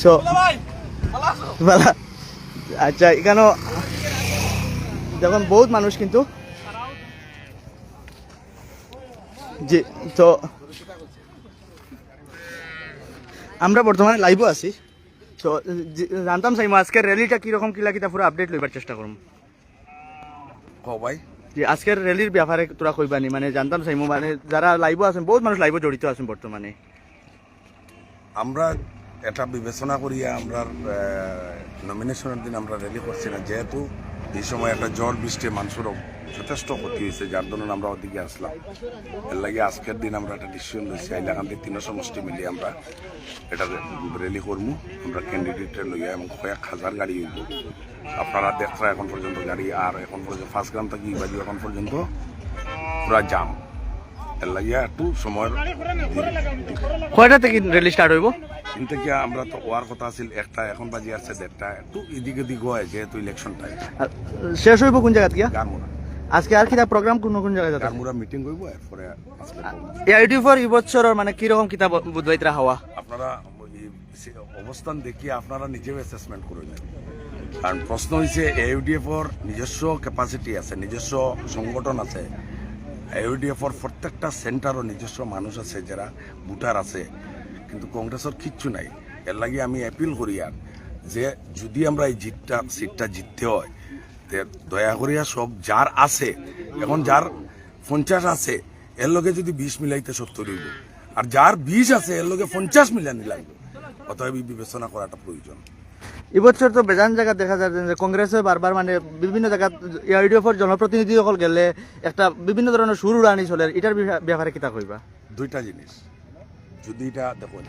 So আচ্ছা এখানে দেখুন বহুত মানুষ কিন্তু জি। তো আমরা বর্তমানে লাইভও আছি। তো জানতাম চাইমো আজকের র্যালিটা কিরকম কিলা কিতা পুরো আপডেট লইবার চেষ্টা করুন ভাই। যে আজকের র্যালির ব্যাপারে তোরা কইবানি, মানে জানতাম চাইমো, মানে যারা লাইভও আছেন বহুত মানুষ লাইভও জড়িত আছেন বর্তমানে। আমরা এটা বিবেচনা করিয়া আমরা নমিনেশনের দিন আমরা র্যালি করছি না, যেহেতু এই সময় একটা ঝড় বৃষ্টি মানুষেরও যথেষ্ট ক্ষতি হয়েছে, যার জন্য আমরা ওদিকে আসলাম। এর লাগে আজকের দিন আমরা একটা ডিসিশন লইছি, হাইলাকান্দি 3 সমষ্টি মিলিয়ে আমরা এটা র্যালি করবো। আমরা ক্যান্ডিডেটের লইয়া এবং কয়েক হাজার গাড়ি হইব। আপনারা দেখরা এখন পর্যন্ত গাড়ি, আর এখন পর্যন্ত 1 গ্রাম থেকে বাজু এখন পর্যন্ত পুরা জাম। এর লাগিয়া একটু সময়ের কয়টা থেকে র্যালি স্টার্ট হইব? এখান থেকে আমরা তো ওয়ার কথা আছিল 1টা, এখন বাজি আসছে 1:30। একটু এদিক ওদিক হয় যেহেতু ইলেকশন টাইম। শেষ হইব কোন জায়গা থেকে? গারমুরা। আজকে আর কিতা প্রোগ্রাম কোন কোন জায়গায় যাচ্ছে? গারমুরা মিটিং হইব, এরপরে ইউটিউবার এই বছরের মানে কিরকম কিতা বুঝবাইতরা হওয়া আপনারা অবস্থান দেখিয়ে আপনারা নিজেও অ্যাসেসমেন্ট করে নেন। কারণ প্রশ্ন হয়েছে AUDF-র নিজস্ব ক্যাপাসিটি আছে, নিজস্ব সংগঠন আছে। AUDF-র প্রত্যেকটা সেন্টারও নিজস্ব মানুষ আছে, যারা ভোটার আছে, কিন্তু কংগ্রেসের কিচ্ছু নাই। এর লাগে আমি অ্যাপিল করি আর যে যদি আমরা এই সিটটা জিততে হয়, দয়া করিয়া সব যার আছে, এখন যার 50 আছে এর লগে যদি 20 মিলাইতে 70 হইব, আর যার 20 আছে এর লগে 50 মিলানি লাগবে। অতএব বিবেচনা করাটা প্রয়োজন। এবছর তো বেজান জায়গা দেখা যায় যে কংগ্রেসে বারবার মানে বিভিন্ন জায়গা ইউডিএফের জনপ্রতিনিধি সকল গেলে একটা বিভিন্ন ধরনের সুর উড়ানি চলে, এটার ব্যাপারে কিতা কইবা? দুইটা জিনিস, যদি এটা দেখুন